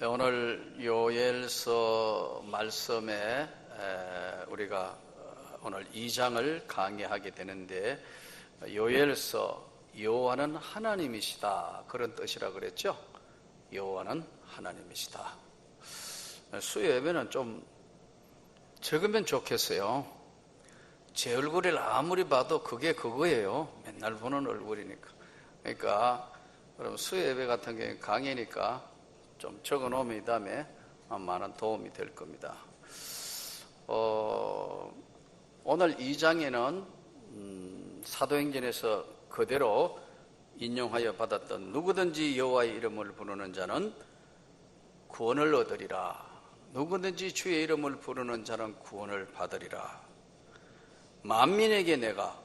오늘 요엘서 말씀에 우리가 오늘 2장을 강의하게 되는데, 요엘서, 여호와는 하나님이시다, 그런 뜻이라 그랬죠. 여호와는 하나님이시다. 수요 예배는 좀 적으면 좋겠어요. 제 얼굴을 아무리 봐도 그게 그거예요. 맨날 보는 얼굴이니까. 그러니까 그럼 수요 예배 같은 경우에 강의니까 좀 적어 놓으면 이 다음에 많은 도움이 될 겁니다. 오늘 2장에는 사도행전에서 그대로 인용하여 받았던 누구든지 여호와의 이름을 부르는 자는 구원을 얻으리라, 누구든지 주의 이름을 부르는 자는 구원을 받으리라, 만민에게 내가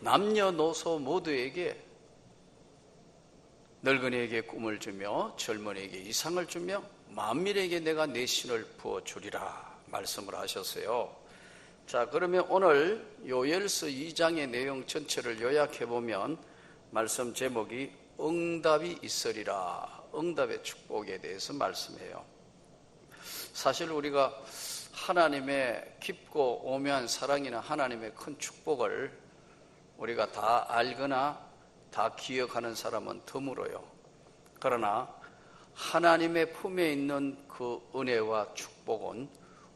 남녀노소 모두에게, 늙은이에게 꿈을 주며 젊은이에게 이상을 주며 만민에게 내가 내 신을 부어주리라 말씀을 하셨어요. 자, 그러면 오늘 요엘서 2장의 내용 전체를 요약해보면 말씀 제목이 응답이 있으리라, 응답의 축복에 대해서 말씀해요. 사실 우리가 하나님의 깊고 오묘한 사랑이나 하나님의 큰 축복을 우리가 다 알거나 다 기억하는 사람은 드물어요. 그러나 하나님의 품에 있는 그 은혜와 축복은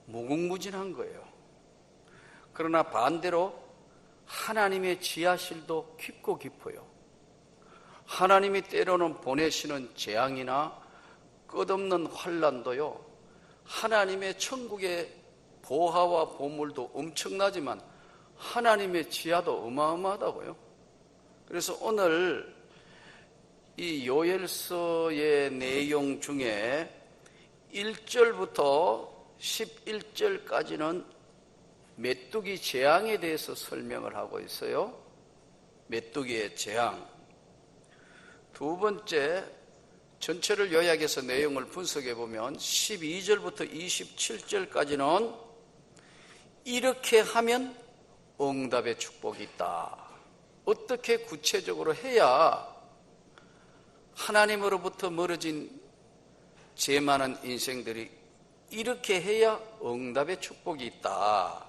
무궁무진한 거예요. 그러나 반대로 하나님의 지하실도 깊고 깊어요. 하나님이 때로는 보내시는 재앙이나 끝없는 환난도요, 하나님의 천국의 보화와 보물도 엄청나지만 하나님의 지하도 어마어마하다고요. 그래서 오늘 이 요엘서의 내용 중에 1절부터 11절까지는 메뚜기 재앙에 대해서 설명을 하고 있어요. 메뚜기의 재앙. 두 번째, 전체를 요약해서 내용을 분석해 보면 12절부터 27절까지는 이렇게 하면 응답의 축복이 있다, 어떻게 구체적으로 해야 하나님으로부터 멀어진 죄 많은 인생들이 이렇게 해야 응답의 축복이 있다,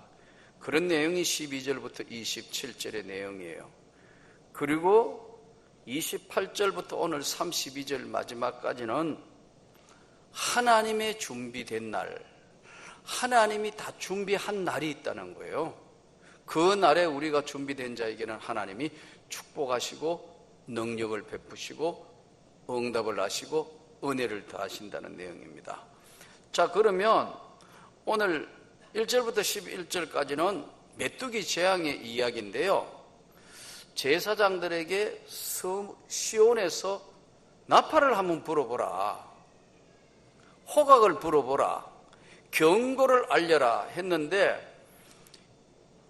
그런 내용이 12절부터 27절의 내용이에요. 그리고 28절부터 오늘 32절 마지막까지는 하나님의 준비된 날, 하나님이 다 준비한 날이 있다는 거예요. 그 날에 우리가 준비된 자에게는 하나님이 축복하시고 능력을 베푸시고 응답을 하시고 은혜를 더하신다는 내용입니다. 자, 그러면 오늘 1절부터 11절까지는 메뚜기 재앙의 이야기인데요, 제사장들에게 시온에서 나팔을 한번 불어보라, 호각을 불어보라, 경고를 알려라 했는데,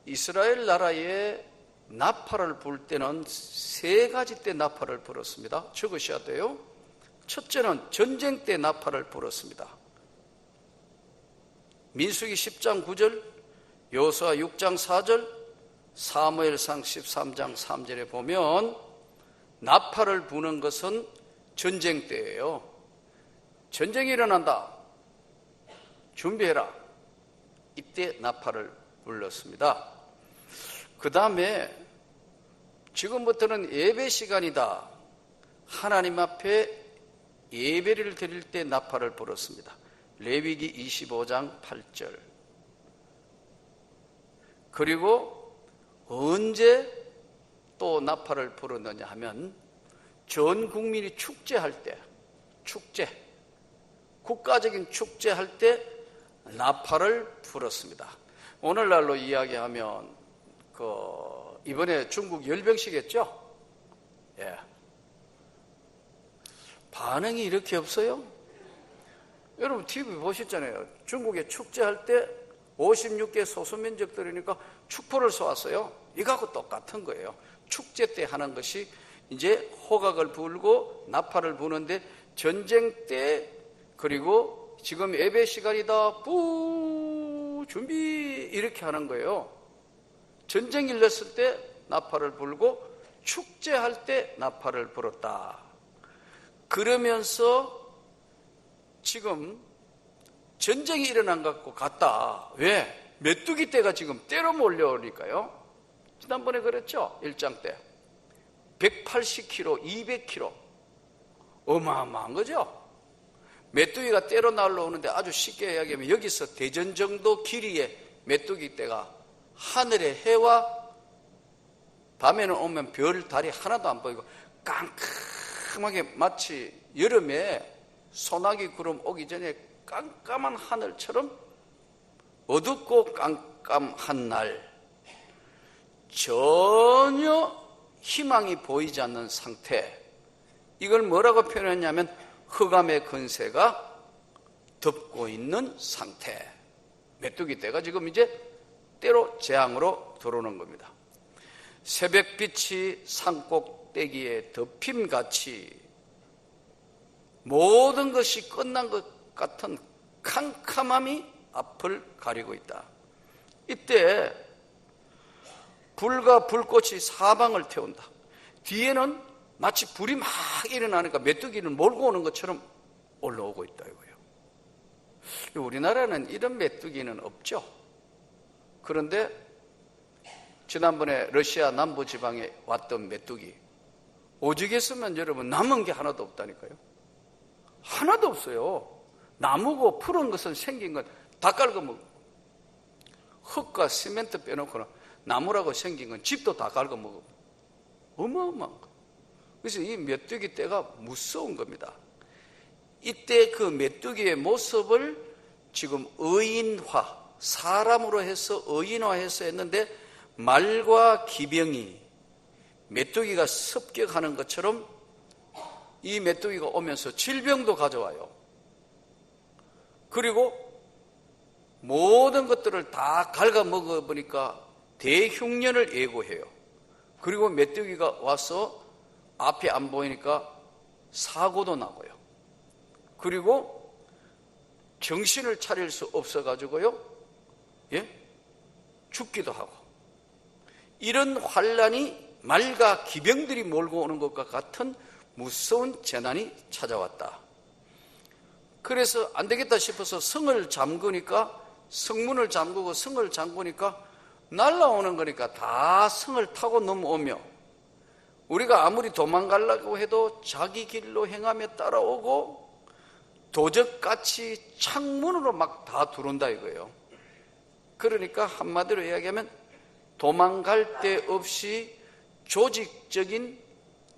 이스라엘 나라에 나팔을 불 때는 세 가지 때 나팔을 불었습니다. 적으셔야 돼요. 첫째는 전쟁 때 나팔을 불었습니다. 민수기 10장 9절, 여호수아 6장 4절, 사무엘상 13장 3절에 보면 나팔을 부는 것은 전쟁 때예요. 전쟁이 일어난다, 준비해라, 이때 나팔을 불렀습니다. 그 다음에 지금부터는 예배 시간이다, 하나님 앞에 예배를 드릴 때 나팔을 불었습니다. 레위기 25장 8절. 그리고 언제 또 나팔을 불었느냐 하면 전 국민이 축제할 때, 국가적인 축제할 때 나팔을 불었습니다. 오늘날로 이야기하면 이번에 중국 열병식했죠? 예. 반응이 이렇게 없어요? 여러분 TV 보셨잖아요. 중국에 축제할 때 56개 소수민족들이니까 축포를 쏘았어요. 이거하고 똑같은 거예요. 축제 때 하는 것이 이제 호각을 불고 나팔을 부는데, 전쟁 때, 그리고 지금 예배 시간이다, 뿌 준비, 이렇게 하는 거예요. 전쟁이 일렀을 때 나팔을 불고 축제할 때 나팔을 불었다. 그러면서 지금 전쟁이 일어난 것 같다. 왜? 메뚜기 떼가 지금 때로 몰려오니까요. 지난번에 그랬죠? 1장 때 180km, 200km 어마어마한 거죠. 메뚜기가 때로 날라오는데 아주 쉽게 이야기하면 여기서 대전 정도 길이의 메뚜기 떼가 하늘의 해와 밤에는 오면 별, 달이 하나도 안 보이고 깜깜하게 마치 여름에 소나기 구름 오기 전에 깜깜한 하늘처럼 어둡고 깜깜한 날, 전혀 희망이 보이지 않는 상태, 이걸 뭐라고 표현했냐면 흑암의 근세가 덮고 있는 상태. 메뚜기 떼가 지금 이제 때로 재앙으로 들어오는 겁니다. 새벽빛이 산꼭대기에 덮임같이 모든 것이 끝난 것 같은 캄캄함이 앞을 가리고 있다. 이때 불과 불꽃이 사방을 태운다. 뒤에는 마치 불이 막 일어나니까 메뚜기를 몰고 오는 것처럼 올라오고 있다 이거예요. 우리나라는 이런 메뚜기는 없죠. 그런데 지난번에 러시아 남부지방에 왔던 메뚜기, 오죽했으면 여러분 남은 게 하나도 없다니까요. 하나도 없어요. 나무고 푸른 것은 생긴 건 다 깔아먹고, 흙과 시멘트 빼놓고는 나무라고 생긴 건 집도 다 깔아먹고, 어마어마한 거. 그래서 이 메뚜기 떼가 무서운 겁니다. 이때 그 메뚜기의 모습을 지금 의인화, 사람으로 해서 의인화해서 했는데, 말과 기병이 메뚜기가 습격하는 것처럼 이 메뚜기가 오면서 질병도 가져와요. 그리고 모든 것들을 다 갉아먹어 보니까 대흉년을 예고해요. 그리고 메뚜기가 와서 앞이 안 보이니까 사고도 나고요. 그리고 정신을 차릴 수 없어가지고요, 죽기도 하고. 이런 환란이 말과 기병들이 몰고 오는 것과 같은 무서운 재난이 찾아왔다. 그래서 안 되겠다 싶어서 성을 잠그니까, 성문을 잠그고 성을 잠그니까 날라오는 거니까 다 성을 타고 넘어오며, 우리가 아무리 도망가려고 해도 자기 길로 행하며 따라오고 도적같이 창문으로 막 다 들어온다 이거예요. 그러니까 한마디로 이야기하면 도망갈 데 없이 조직적인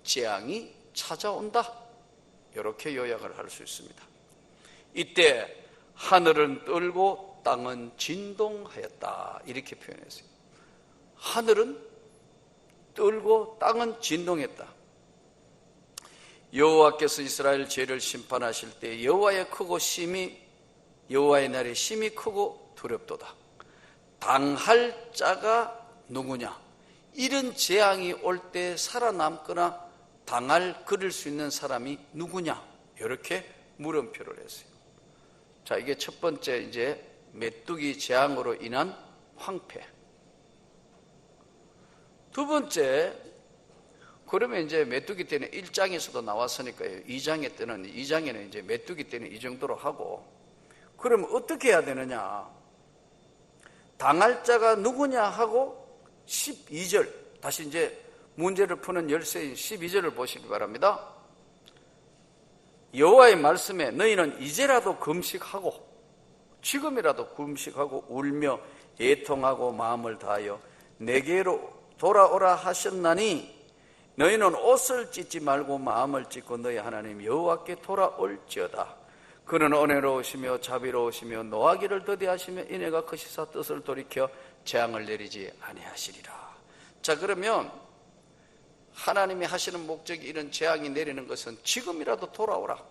재앙이 찾아온다, 이렇게 요약을 할 수 있습니다. 이때 하늘은 떨고 땅은 진동하였다, 이렇게 표현했어요. 하늘은 떨고 땅은 진동했다. 여호와께서 이스라엘 죄를 심판하실 때 여호와의 날이 심히 크고 두렵도다. 당할 자가 누구냐? 이런 재앙이 올 때 살아남거나 그릴 수 있는 사람이 누구냐? 이렇게 물음표를 했어요. 자, 이게 첫 번째 이제 메뚜기 재앙으로 인한 황폐. 두 번째, 그러면 이제 메뚜기 때는 1장에서도 나왔으니까요. 2장에는 이제 메뚜기 때는 이 정도로 하고, 그러면 어떻게 해야 되느냐? 당할 자가 누구냐 하고 12절, 다시 이제 문제를 푸는 열쇠인 12절을 보시기 바랍니다. 여호와의 말씀에 너희는 이제라도 금식하고, 지금이라도 금식하고 울며 애통하고 마음을 다하여 내게로 돌아오라 하셨나니, 너희는 옷을 찢지 말고 마음을 찢고 너희 하나님 여호와께 돌아올지어다. 그는 은혜로우시며 자비로우시며 노하기를 더디하시며 인애가 크시사 뜻을 돌이켜 재앙을 내리지 아니하시리라. 자, 그러면 하나님이 하시는 목적이 이런 재앙이 내리는 것은 지금이라도 돌아오라.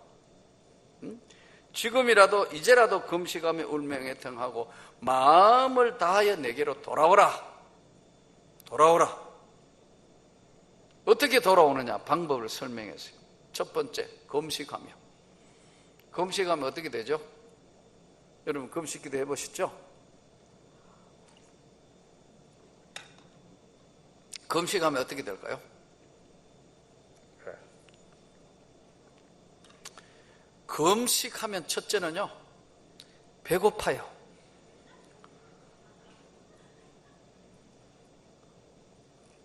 지금이라도 이제라도 금식하며 울며 애통하고 마음을 다하여 내게로 돌아오라. 돌아오라. 어떻게 돌아오느냐? 방법을 설명했어요. 첫 번째, 금식하며. 금식하면 어떻게 되죠? 여러분 금식기도 해보셨죠? 금식하면 어떻게 될까요? 금식하면 첫째는요, 배고파요.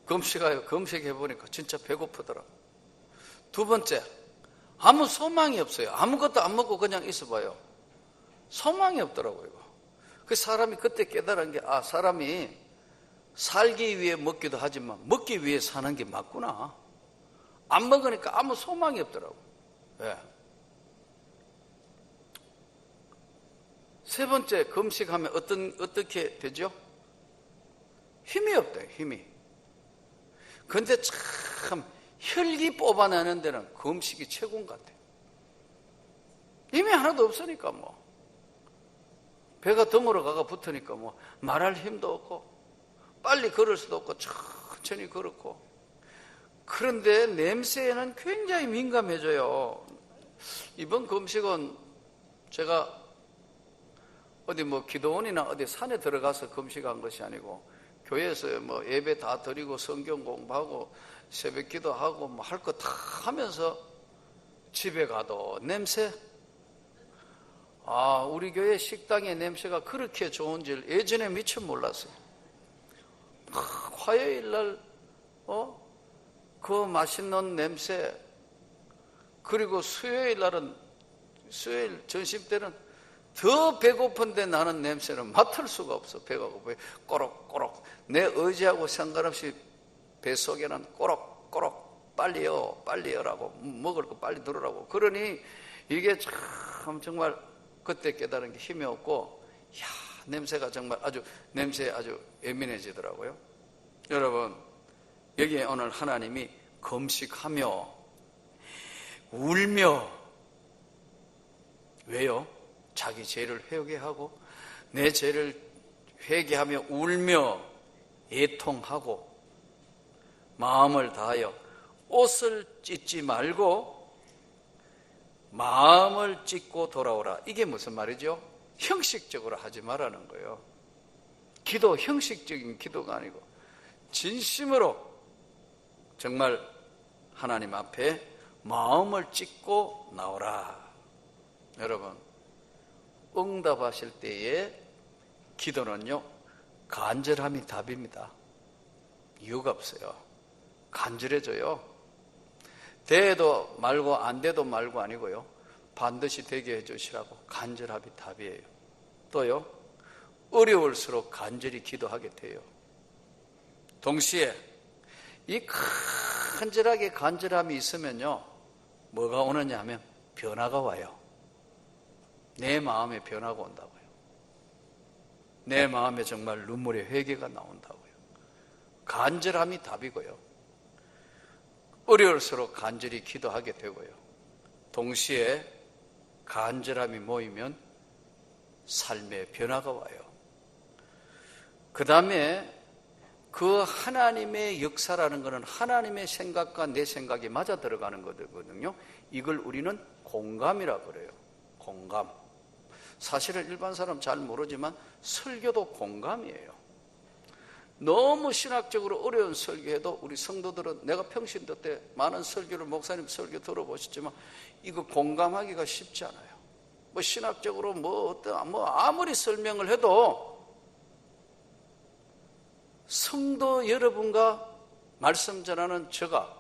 금식해보니까 진짜 배고프더라고. 두 번째, 아무 소망이 없어요. 아무것도 안 먹고 그냥 있어봐요. 소망이 없더라고요. 그 사람이 그때 깨달은 게, 사람이 살기 위해 먹기도 하지만 먹기 위해 사는 게 맞구나. 안 먹으니까 아무 소망이 없더라고. 왜? 세 번째, 금식하면 어떻게 되죠? 힘이 없대요, 힘이. 근데 참 혈기 뽑아내는 데는 금식이 최고인 것 같아요. 힘이 하나도 없으니까 배가 덩어러 가가 붙으니까 말할 힘도 없고 빨리 걸을 수도 없고 천천히 걸었고. 그런데 냄새에는 굉장히 민감해져요. 이번 금식은 제가 어디 기도원이나 어디 산에 들어가서 금식한 것이 아니고 교회에서 예배 다 드리고 성경 공부하고 새벽 기도하고 할 거 다 하면서 집에 가도 냄새. 우리 교회 식당의 냄새가 그렇게 좋은 줄 예전에 미처 몰랐어요. 화요일 날 그 맛있는 냄새, 그리고 수요일 점심 때는 더 배고픈데 나는 냄새는 맡을 수가 없어. 배가 고파요. 꼬록꼬록. 내 의지하고 상관없이 뱃속에는 꼬록꼬록 빨리요라고, 먹을 거 빨리 들으라고. 그러니 이게 참 정말 그때 깨달은 게 힘이 없고, 냄새가 정말 냄새에 아주 예민해지더라고요. 여러분, 여기에 오늘 하나님이 금식하며 울며, 왜요? 자기 죄를 회개하고 내 죄를 회개하며 울며 애통하고 마음을 다하여 옷을 찢지 말고 마음을 찢고 돌아오라. 이게 무슨 말이죠? 형식적으로 하지 말라는 거예요. 기도, 형식적인 기도가 아니고 진심으로 정말 하나님 앞에 마음을 찢고 나오라. 여러분, 응답하실 때의 기도는요, 간절함이 답입니다. 이유가 없어요. 간절해져요. 돼도 말고 안 돼도 말고 아니고요, 반드시 되게 해주시라고 간절함이 답이에요. 또요, 어려울수록 간절히 기도하게 돼요. 동시에 이 간절함이 있으면요, 뭐가 오느냐 하면 변화가 와요. 내 마음에 변화가 온다고요. 내 마음에 정말 눈물의 회개가 나온다고요. 간절함이 답이고요. 어려울수록 간절히 기도하게 되고요. 동시에 간절함이 모이면 삶의 변화가 와요. 그 다음에 그 하나님의 역사라는 것은 하나님의 생각과 내 생각이 맞아 들어가는 거거든요. 이걸 우리는 공감이라고 그래요. 공감. 사실은 일반 사람 잘 모르지만 설교도 공감이에요. 너무 신학적으로 어려운 설교해도 우리 성도들은, 내가 평신도 때 많은 설교를 목사님 설교 들어보셨지만 이거 공감하기가 쉽지 않아요. 신학적으로 아무리 설명을 해도 성도 여러분과 말씀 전하는 제가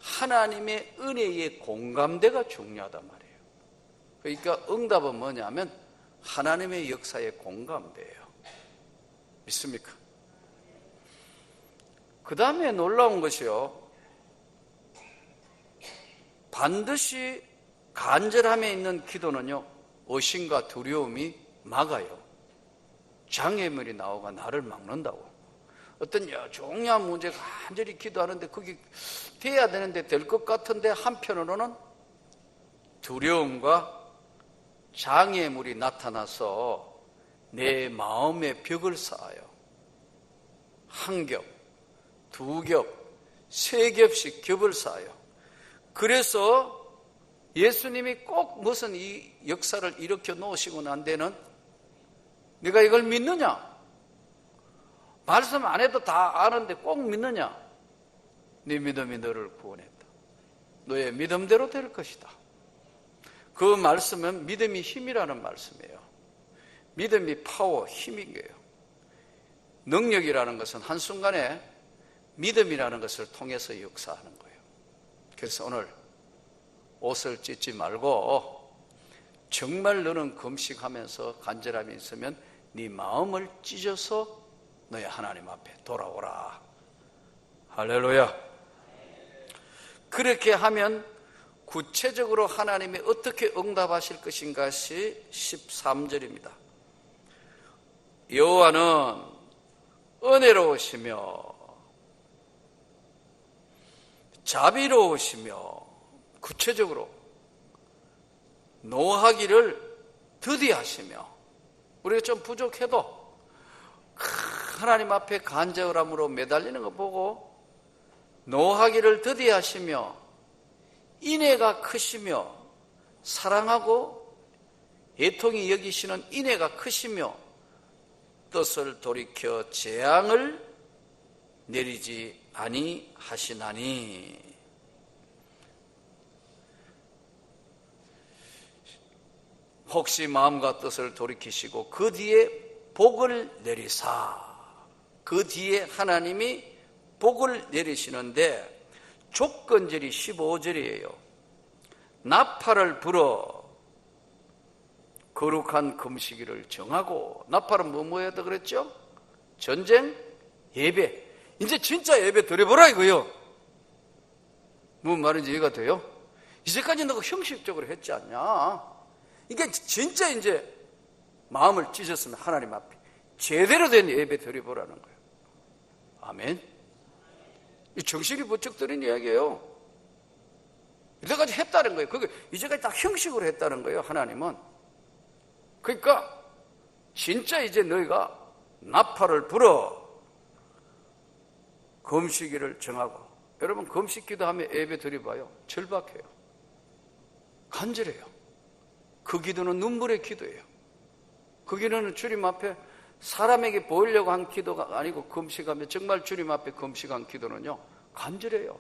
하나님의 은혜의 공감대가 중요하단 말이에요. 그러니까 응답은 뭐냐면 하나님의 역사의 공감대예요. 믿습니까? 그 다음에 놀라운 것이요, 반드시 간절함에 있는 기도는요, 의심과 두려움이 막아요. 장애물이 나오고 나를 막는다고. 어떤 중요한 문제가 간절히 기도하는데 그게 돼야 되는데 될 것 같은데 한편으로는 두려움과 장애물이 나타나서 내 마음에 벽을 쌓아요. 한 겹, 두 겹, 세 겹씩 겹을 쌓아요. 그래서 예수님이 꼭 무슨 이 역사를 일으켜 놓으시고 난 데는 네가 이걸 믿느냐? 말씀 안 해도 다 아는데 꼭 믿느냐? 네 믿음이 너를 구원했다. 너의 믿음대로 될 것이다. 그 말씀은 믿음이 힘이라는 말씀이에요. 믿음이 파워, 힘인 거예요. 능력이라는 것은 한순간에 믿음이라는 것을 통해서 역사하는 거예요. 그래서 오늘 옷을 찢지 말고 정말 너는 금식하면서 간절함이 있으면 네 마음을 찢어서 너의 하나님 앞에 돌아오라. 할렐루야. 그렇게 하면 구체적으로 하나님이 어떻게 응답하실 것인가시 13절입니다. 여호와는 은혜로우시며 자비로우시며 구체적으로 노하기를 더디하시며, 우리가 좀 부족해도 하나님 앞에 간절함으로 매달리는 거 보고 노하기를 더디하시며 인애가 크시며 사랑하고 애통이 여기시는 인애가 크시며 뜻을 돌이켜 재앙을 내리지 아니하시나니. 혹시 마음과 뜻을 돌이키시고 그 뒤에 복을 내리사, 그 뒤에 하나님이 복을 내리시는데 조건절이 15절이에요. 나팔을 불어 거룩한 금식일을 정하고. 나팔은 뭐해야 돼 그랬죠? 전쟁, 예배. 이제 진짜 예배 드려보라 이거요. 무슨 말인지 이해가 돼요? 이제까지 너가 형식적으로 했지 않냐? 이게 진짜 이제 마음을 찢었으면 하나님 앞에 제대로 된 예배 드려보라는 거예요. 아멘. 이 정신이 번쩍 드는 이야기예요. 이제까지 했다는 거예요. 그게 이제까지 다 형식으로 했다는 거예요, 하나님은. 그러니까 진짜 이제 너희가 나팔을 불어 금식일을 정하고. 여러분, 금식 기도하면 예배 드려봐요. 절박해요. 간절해요. 그 기도는 눈물의 기도예요. 그 기도는 주님 앞에 사람에게 보이려고 한 기도가 아니고, 금식하면 정말 주님 앞에 금식한 기도는요 간절해요.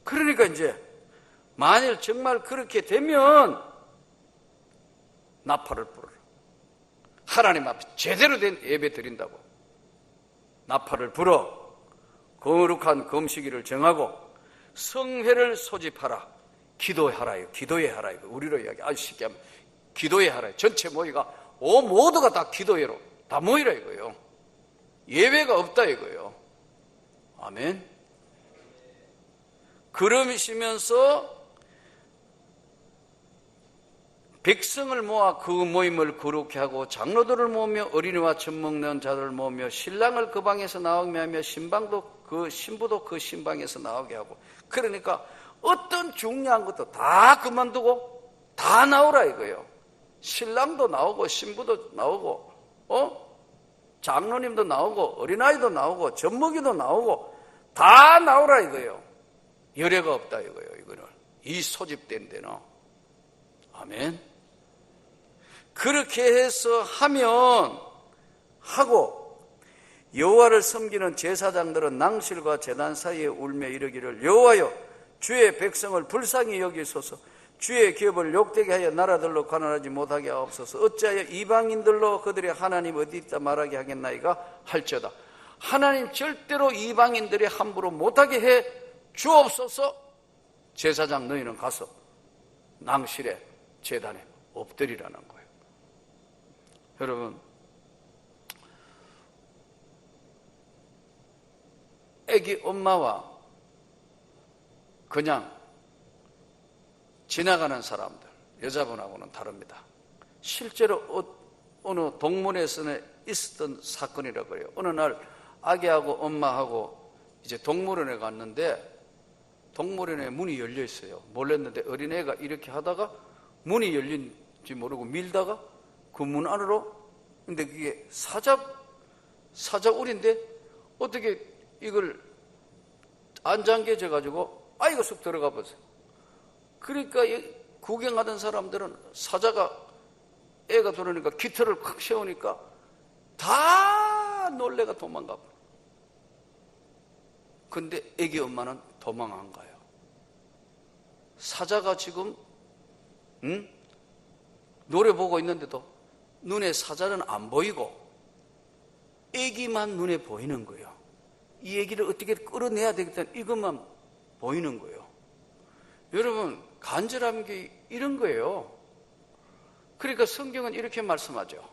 그러니까 이제 만일 정말 그렇게 되면 나팔을 불어라. 하나님 앞에 제대로 된 예배 드린다고 나팔을 불어 거룩한 금식일을 정하고 성회를 소집하라. 기도하라요. 기도회 하라. 이거 우리로 이야기 아주 쉽게 하면 기도회 하라. 전체 모이가 모두가 다 기도회로 다 모이라 이거예요. 예외가 없다 이거예요. 아멘. 그러시면서 백성을 모아 그 모임을 거룩히 하고 장로들을 모으며 어린이와 젖 먹는 자들을 모으며 신랑을 그 방에서 나오게 하며 신부도 그 신방에서 나오게 하고. 그러니까 어떤 중요한 것도 다 그만두고 다 나오라 이거예요. 신랑도 나오고 신부도 나오고 장로님도 나오고 어린아이도 나오고 젖먹이도 나오고 다 나오라 이거예요. 열애가 없다 이거예요. 이거는 이 소집된 데는. 아멘. 그렇게 해서 하고 여호와를 섬기는 제사장들은 낭실과 제단 사이에 울며 이르기를 여호와여 주의 백성을 불쌍히 여기소서. 주의 기업을 욕되게 하여 나라들로 가난하지 못하게 하옵소서. 어찌하여 이방인들로 그들의 하나님 어디 있다 말하게 하겠나이까 할지어다. 하나님 절대로 이방인들이 함부로 못하게 해 주옵소서. 제사장 너희는 가서 낭실에 제단에 엎드리라는 거예요. 여러분, 애기 엄마와 그냥 지나가는 사람들, 여자분하고는 다릅니다. 실제로 어느 동물원에서는 있었던 사건이라고 그래요. 어느 날 아기하고 엄마하고 이제 동물원에 갔는데 동물원에 문이 열려 있어요. 몰랐는데 어린애가 이렇게 하다가 문이 열린지 모르고 밀다가 그 문 안으로, 근데 그게 사자울인데 어떻게 이걸 안 잠겨져가지고 아이가 쑥 들어가 보세요. 그러니까 구경하던 사람들은 사자가 애가 들어오니까 깃털을 콱 세우니까 다 놀래가 도망가 버려. 근데 애기 엄마는 도망 안 가요. 사자가 지금 응? 노래 보고 있는데도 눈에 사자는 안 보이고 애기만 눈에 보이는 거예요. 이 애기를 어떻게 끌어내야 되겠다, 이것만 보이는 거예요. 여러분, 간절한 게 이런 거예요. 그러니까 성경은 이렇게 말씀하죠.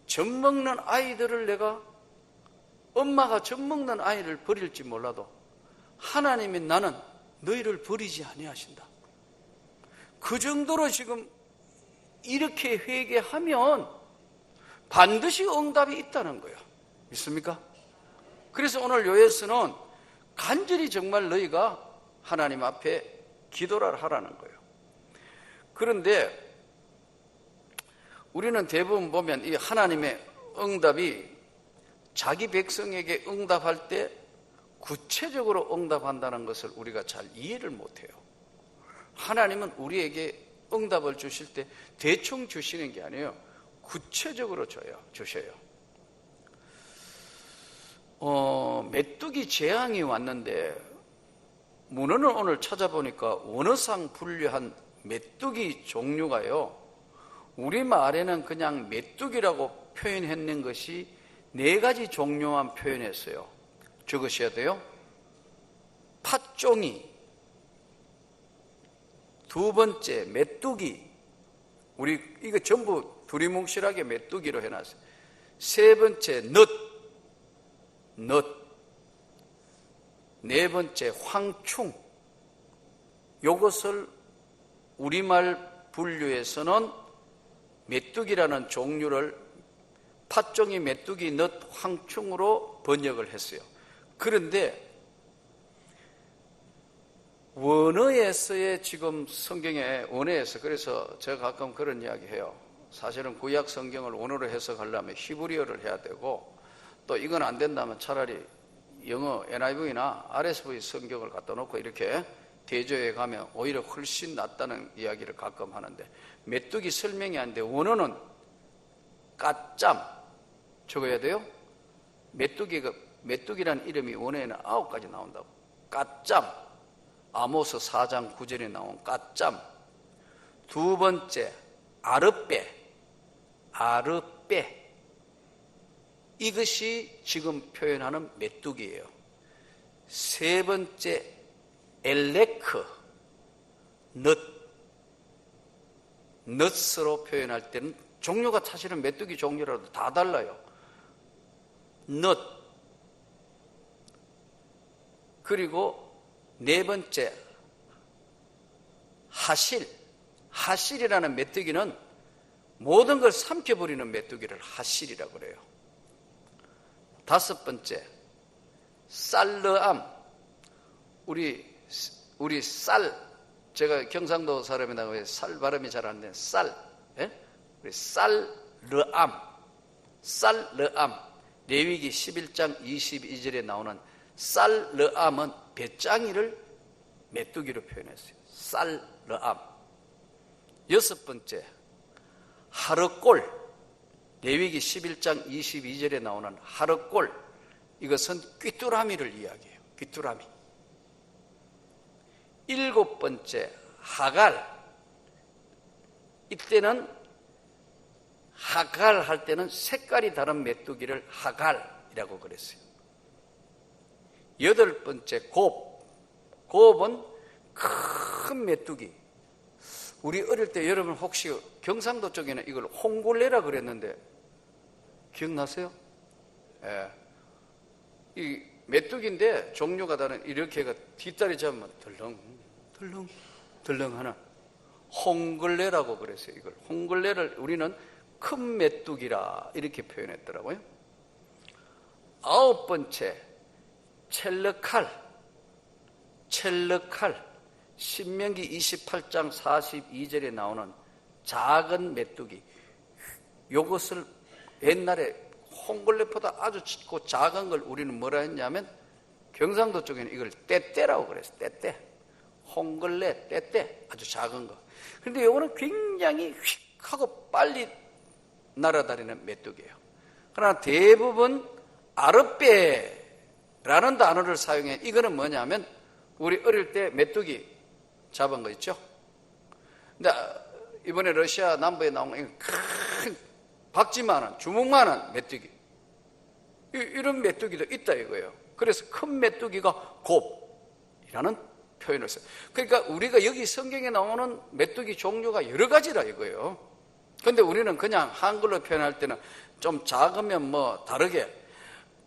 젖 먹는 아이들을 내가, 엄마가 젖 먹는 아이를 버릴지 몰라도 하나님이 나는 너희를 버리지 아니하신다. 그 정도로 지금 이렇게 회개하면 반드시 응답이 있다는 거예요. 믿습니까? 그래서 오늘 요에서는 간절히 정말 너희가 하나님 앞에 기도를 하라는 거예요. 그런데 우리는 대부분 보면 이 하나님의 응답이 자기 백성에게 응답할 때 구체적으로 응답한다는 것을 우리가 잘 이해를 못해요. 하나님은 우리에게 응답을 주실 때 대충 주시는 게 아니에요. 구체적으로 주셔요. 메뚜기 재앙이 왔는데 문헌을 오늘 찾아보니까 원어상 분류한 메뚜기 종류가요, 우리말에는 그냥 메뚜기라고 표현했는 것이 4가지 종류만 표현했어요. 적으셔야 돼요. 팥종이, 2번째 메뚜기, 우리 이거 전부 두리뭉실하게 메뚜기로 해놨어요. 3번째 넛, 4번째 황충. 이것을 우리말 분류에서는 메뚜기라는 종류를 팥종이, 메뚜기, 넛, 황충으로 번역을 했어요. 그런데 원어에서의 지금 성경의 원어에서, 그래서 제가 가끔 그런 이야기 해요. 사실은 구약 성경을 원어로 해석하려면 히브리어를 해야 되고, 또 이건 안 된다면 차라리 영어 NIV나 RSV 성경을 갖다 놓고 이렇게 대조해 가면 오히려 훨씬 낫다는 이야기를 가끔 하는데, 메뚜기 설명이 안 돼. 원어는 까짬 적어야 돼요. 메뚜기라는 이름이 원어에는 9가지 나온다고. 까짬, 아모스 4장 9절에 나온 까짬. 2번째 아르빼, 이것이 지금 표현하는 메뚜기예요. 3번째 엘레크, 넛으로 표현할 때는 종류가 사실은 메뚜기 종류라도 다 달라요. 넛. 그리고 4번째 하실이라는 메뚜기는 모든 걸 삼켜버리는 메뚜기를 하실이라고 그래요. 5번째 쌀르암. 우리 쌀, 제가 경상도 사람이라고 해서 쌀 발음이 잘 안 되는 쌀, 예? 우리 쌀르암. 레위기 11장 22절에 나오는 쌀르암은 배짱이를 메뚜기로 표현했어요. 쌀르암. 6번째 하르꼴, 레위기 11장 22절에 나오는 하르꼴. 이것은 귀뚜라미를 이야기해요. 귀뚜라미. 7번째 하갈. 이때는 하갈 할 때는 색깔이 다른 메뚜기를 하갈이라고 그랬어요. 8번째 곱은 큰 메뚜기. 우리 어릴 때 여러분 혹시 경상도 쪽에는 이걸 홍골레라 그랬는데 기억나세요? 예. 이 메뚜기인데 종류가 다른, 이렇게 뒷다리 잡으면 덜렁 하나 홍걸레라고 그랬어요. 이걸 홍걸레를 우리는 큰 메뚜기라 이렇게 표현했더라고요. 9번째 첼르칼. 신명기 28장 42절에 나오는 작은 메뚜기. 이것을 옛날에 홍걸레보다 아주 작은 걸 우리는 뭐라 했냐면 경상도 쪽에는 이걸 떼떼라고 그랬어요. 떼떼. 홍걸레, 떼떼. 아주 작은 거. 그런데 이거는 굉장히 휙 하고 빨리 날아다니는 메뚜기예요. 그러나 대부분 아르빼라는 단어를 사용해. 이거는 뭐냐면 우리 어릴 때 메뚜기 잡은 거 있죠? 근데 이번에 러시아 남부에 나온 큰 박쥐만한, 주먹만한 메뚜기, 이런 메뚜기도 있다 이거예요. 그래서 큰 메뚜기가 곱이라는 표현을 써요. 그러니까 우리가 여기 성경에 나오는 메뚜기 종류가 여러 가지라 이거예요. 근데 우리는 그냥 한글로 표현할 때는 좀 작으면 뭐 다르게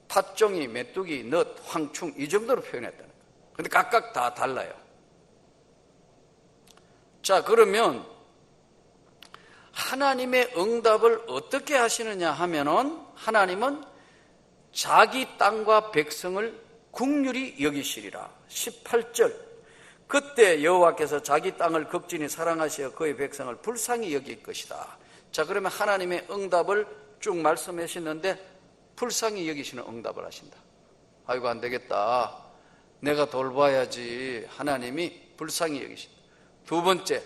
팥종이, 메뚜기, 넛, 황충 이 정도로 표현했다는 거예요. 근데 각각 다 달라요. 자, 그러면 하나님의 응답을 어떻게 하시느냐 하면은 하나님은 자기 땅과 백성을 긍휼히 여기시리라. 18절. 그때 여호와께서 자기 땅을 극진히 사랑하시어 그의 백성을 불쌍히 여길 것이다. 자, 그러면 하나님의 응답을 쭉 말씀하시는데 불쌍히 여기시는 응답을 하신다. 아이고 안 되겠다, 내가 돌봐야지. 하나님이 불쌍히 여기신다. 두 번째,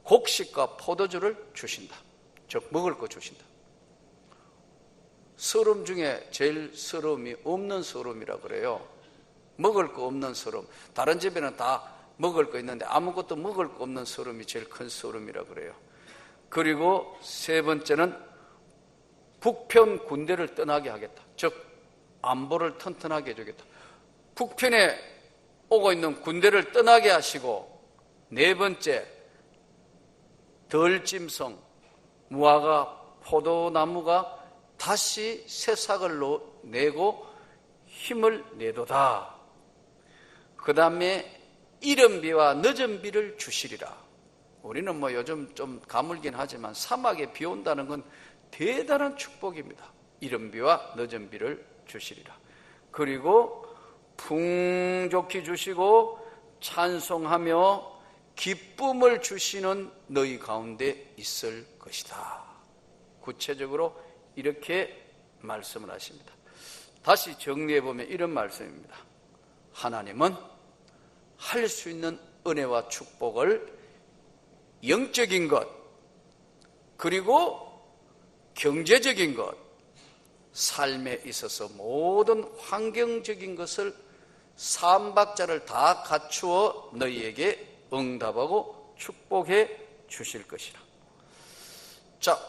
곡식과 포도주를 주신다. 즉 먹을 거 주신다. 서름 중에 제일 서름이 없는 서름이라 그래요. 먹을 거 없는 서름. 다른 집에는 다 먹을 거 있는데 아무것도 먹을 거 없는 서름이 제일 큰 서름이라 그래요. 그리고 세 번째는 북편 군대를 떠나게 하겠다. 즉 안보를 튼튼하게 해주겠다. 북편에 오고 있는 군대를 떠나게 하시고, 네 번째, 덜짐승, 무화과, 포도나무가 다시 새싹을 내고 힘을 내도다. 그 다음에 이른 비와 늦은 비를 주시리라. 우리는 뭐 요즘 좀 가물긴 하지만 사막에 비 온다는 건 대단한 축복입니다. 이른 비와 늦은 비를 주시리라. 그리고 풍족히 주시고 찬송하며 기쁨을 주시는 너희 가운데 있을 것이다. 구체적으로 이렇게 말씀을 하십니다. 다시 정리해보면 이런 말씀입니다. 하나님은 할 수 있는 은혜와 축복을 영적인 것, 그리고 경제적인 것, 삶에 있어서 모든 환경적인 것을 삼박자를 다 갖추어 너희에게 응답하고 축복해 주실 것이라. 자,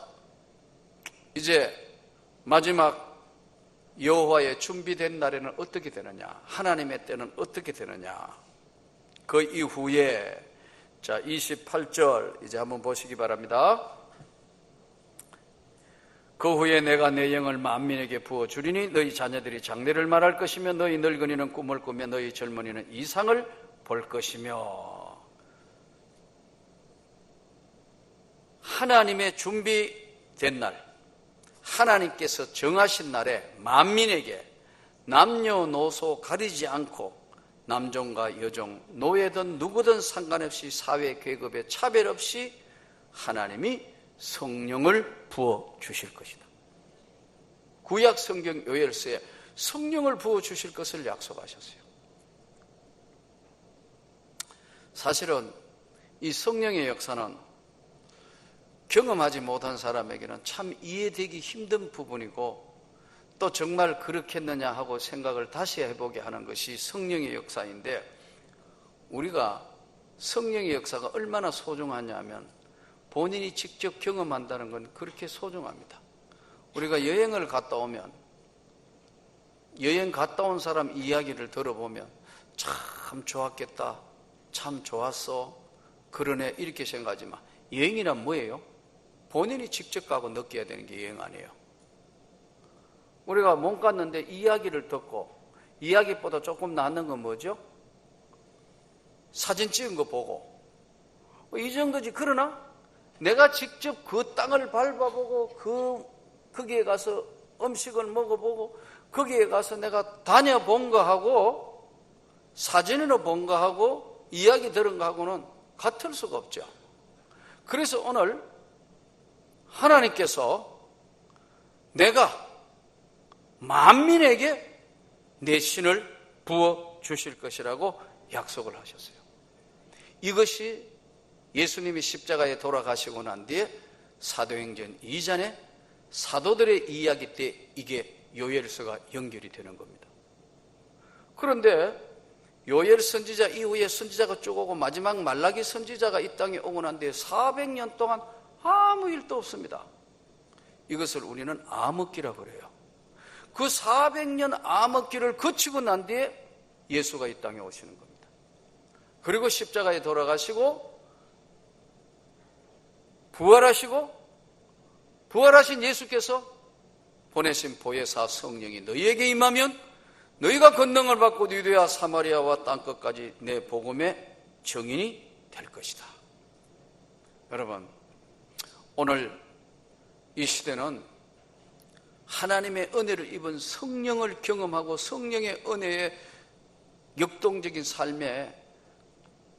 이제 마지막 여호와의 준비된 날에는 어떻게 되느냐, 하나님의 때는 어떻게 되느냐. 그 이후에 자 28절 이제 한번 보시기 바랍니다. 그 후에 내가 내 영을 만민에게 부어주리니 너희 자녀들이 장래를 말할 것이며 너희 늙은이는 꿈을 꾸며 너희 젊은이는 이상을 볼 것이며. 하나님의 준비된 날, 하나님께서 정하신 날에 만민에게 남녀노소 가리지 않고 남종과 여종, 노예든 누구든 상관없이 사회 계급에 차별 없이 하나님이 성령을 부어 주실 것이다. 구약 성경 요엘서에 성령을 부어 주실 것을 약속하셨어요. 사실은 이 성령의 역사는 경험하지 못한 사람에게는 참 이해되기 힘든 부분이고, 또 정말 그렇겠느냐 하고 생각을 다시 해보게 하는 것이 성령의 역사인데, 우리가 성령의 역사가 얼마나 소중하냐 하면 본인이 직접 경험한다는 건 그렇게 소중합니다. 우리가 여행을 갔다 오면, 여행 갔다 온 사람 이야기를 들어보면 참 좋았겠다, 참 좋았어, 그러네, 이렇게 생각하지만 여행이란 뭐예요? 본인이 직접 가고 느껴야 되는 게 여행 아니에요. 우리가 못 갔는데 이야기를 듣고, 이야기보다 조금 낫는 건 뭐죠? 사진 찍은 거 보고 이 정도지. 그러나 내가 직접 그 땅을 밟아보고 거기에 가서 음식을 먹어보고 거기에 가서 내가 다녀본 거하고 사진으로 본 거하고 이야기 들은 거하고는 같을 수가 없죠. 그래서 오늘 하나님께서 내가 만민에게 내 신을 부어 주실 것이라고 약속을 하셨어요. 이것이 예수님이 십자가에 돌아가시고 난 뒤에 사도행전 2장에 사도들의 이야기 때 이게 요엘서가 연결이 되는 겁니다. 그런데 요엘 선지자 이후에 선지자가 쭉 오고 마지막 말라기 선지자가 이 땅에 오고 난 뒤에 400년 동안 아무 일도 없습니다. 이것을 우리는 암흑기라고 그래요. 그 400년 암흑기를 거치고 난 뒤에 예수가 이 땅에 오시는 겁니다. 그리고 십자가에 돌아가시고 부활하신 예수께서 보내신 보혜사 성령이 너희에게 임하면 너희가 권능을 받고 유대와 사마리아와 땅끝까지 내 복음의 증인이 될 것이다. 여러분, 오늘 이 시대는 하나님의 은혜를 입은 성령을 경험하고 성령의 은혜에 역동적인 삶의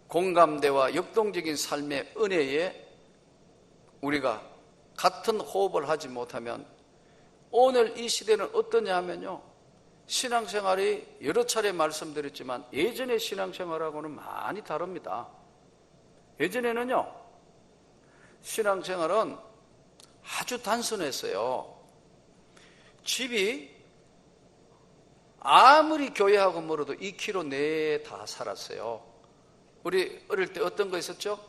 공감대와 역동적인 삶의 은혜에 우리가 같은 호흡을 하지 못하면 오늘 이 시대는 어떠냐 하면요, 신앙생활이 여러 차례 말씀드렸지만 예전의 신앙생활하고는 많이 다릅니다. 예전에는요, 신앙생활은 아주 단순했어요. 집이 아무리 교회하고 멀어도 2km 내에 다 살았어요. 우리 어릴 때 어떤 거 있었죠?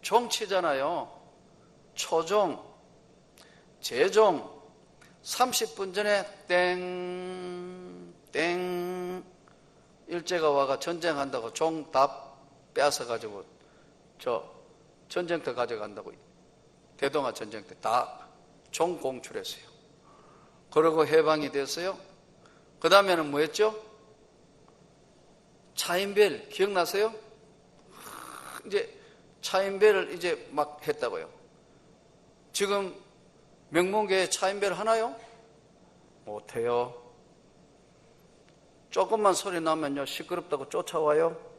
종치잖아요. 초종, 재종, 30분 전에 땡 일제가 와가 전쟁한다고 종 다 빼앗아가지고 저 전쟁터 가져간다고, 대동아 전쟁터 다 종 공출했어요. 그러고 해방이 됐어요. 그 다음에는 뭐 했죠? 차인벨 기억나세요? 이제 차인벨을 이제 막 했다고요. 지금 명문교회 차인벨 하나요? 못해요. 조금만 소리 나면요 시끄럽다고 쫓아와요.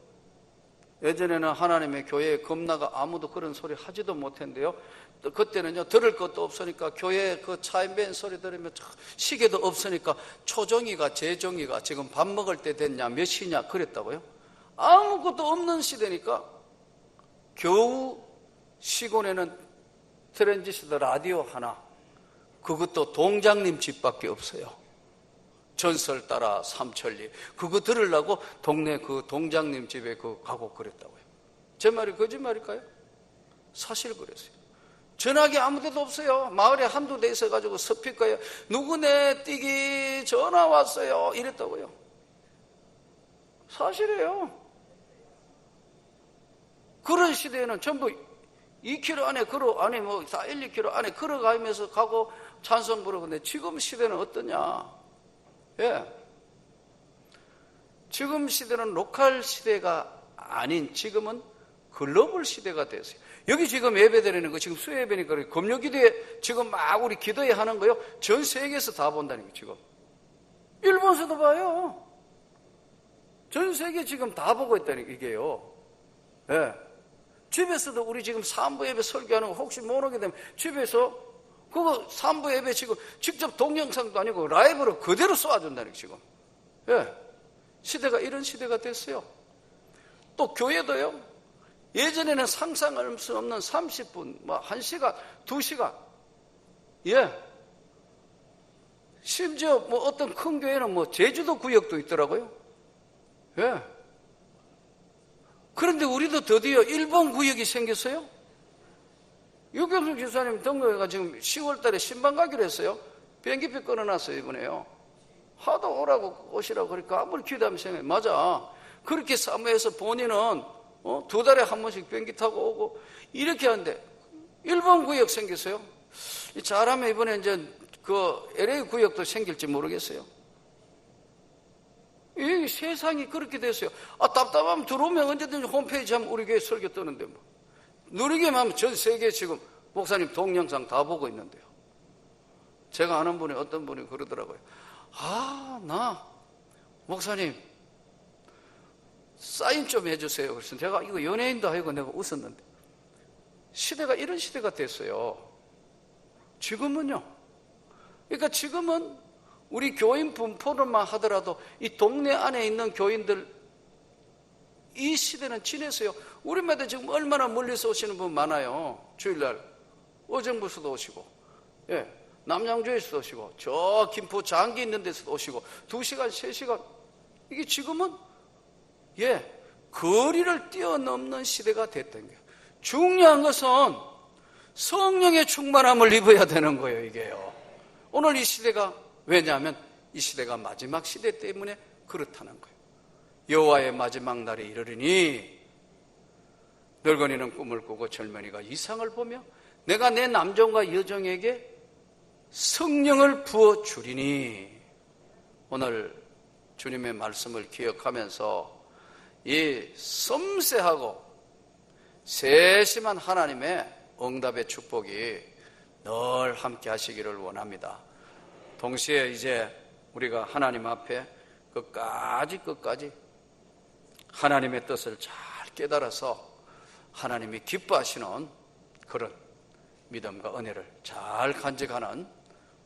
예전에는 하나님의 교회에 겁나가 아무도 그런 소리 하지도 못했는데요, 또 그때는요 들을 것도 없으니까 교회에 그 차인벨 소리 들으면 시계도 없으니까 초종이가 재종이가 지금 밥 먹을 때 됐냐 몇 시냐 그랬다고요. 아무것도 없는 시대니까 겨우 시골에는 트랜지스터 라디오 하나, 그것도 동장님 집밖에 없어요. 전설 따라 삼천리, 그거 들으려고 동네 그 동장님 집에 가고 그랬다고요. 제 말이 거짓말일까요? 사실 그랬어요. 전화기 아무 데도 없어요. 마을에 한두 대 있어가지고 스피커에 누구네 띠기 전화 왔어요 이랬다고요. 사실이에요. 그런 시대에는 전부 2km 안에 뭐 1, 2km 안에 걸어가면서 가고 찬송 부르는데 지금 시대는 어떠냐? 예. 지금 시대는 로컬 시대가 아닌 지금은 글로벌 시대가 됐어요. 여기 지금 예배드리는 거 지금 수요예배니까 금요기도에 지금 막 우리 기도회 하는 거요. 전 세계에서 다 본다는 거 지금. 일본에서도 봐요. 전 세계 지금 다 보고 있다는 이게요. 예. 집에서도 우리 지금 3부 예배 설교하는 거 혹시 못 오게 되면 집에서 그거 3부 예배 지금 직접 동영상도 아니고 라이브로 그대로 쏘아준다는 거 지금. 예. 시대가 이런 시대가 됐어요. 또 교회도요. 예전에는 상상할 수 없는 30분, 뭐 1시간, 2시간. 예. 심지어 뭐 어떤 큰 교회는 뭐 제주도 구역도 있더라고요. 예. 그런데 우리도 드디어 일본 구역이 생겼어요. 유경수 지사님 등록회가 지금 10월 달에 신방 가기로 했어요. 비행기표 끊어놨어요, 이번에요. 하도 오시라고 그러니까 아무리 기도하면 생각해. 맞아. 그렇게 사모해서 본인은 2달에 한 번씩 비행기 타고 오고 이렇게 하는데 일본 구역 생겼어요. 잘하면 이번에 이제 그 LA 구역도 생길지 모르겠어요. 이 세상이 그렇게 됐어요. 답답하면 들어오면 언제든지 홈페이지 하면 우리 교회 설교 뜨는데 뭐. 누리기만 하면 전 세계 지금 목사님 동영상 다 보고 있는데요. 제가 아는 분이 어떤 분이 그러더라고요. 나 목사님 사인 좀 해주세요. 그래서 제가 이거 연예인도 아니고 내가 웃었는데 시대가 이런 시대가 됐어요. 지금은요. 그러니까 지금은 우리 교인 분포로만 하더라도 이 동네 안에 있는 교인들 이 시대는 지냈어요. 우리마다 지금 얼마나 멀리서 오시는 분 많아요. 주일날 어정부서도 오시고, 예, 남양주에서도 오시고, 저 김포 장기 있는 데서도 오시고, 2시간, 3시간. 이게 지금은 거리를 뛰어넘는 시대가 됐던 거예요. 중요한 것은 성령의 충만함을 입어야 되는 거예요, 이게요. 오늘 이 시대가, 왜냐하면 이 시대가 마지막 시대 때문에 그렇다는 거예요. 여호와의 마지막 날에 이르리니 늙은이는 꿈을 꾸고 젊은이가 이상을 보며 내가 내 남종과 여종에게 성령을 부어주리니. 오늘 주님의 말씀을 기억하면서 이 섬세하고 세심한 하나님의 응답의 축복이 늘 함께 하시기를 원합니다. 동시에 이제 우리가 하나님 앞에 끝까지 하나님의 뜻을 잘 깨달아서 하나님이 기뻐하시는 그런 믿음과 은혜를 잘 간직하는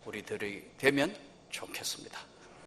우리들이 되면 좋겠습니다.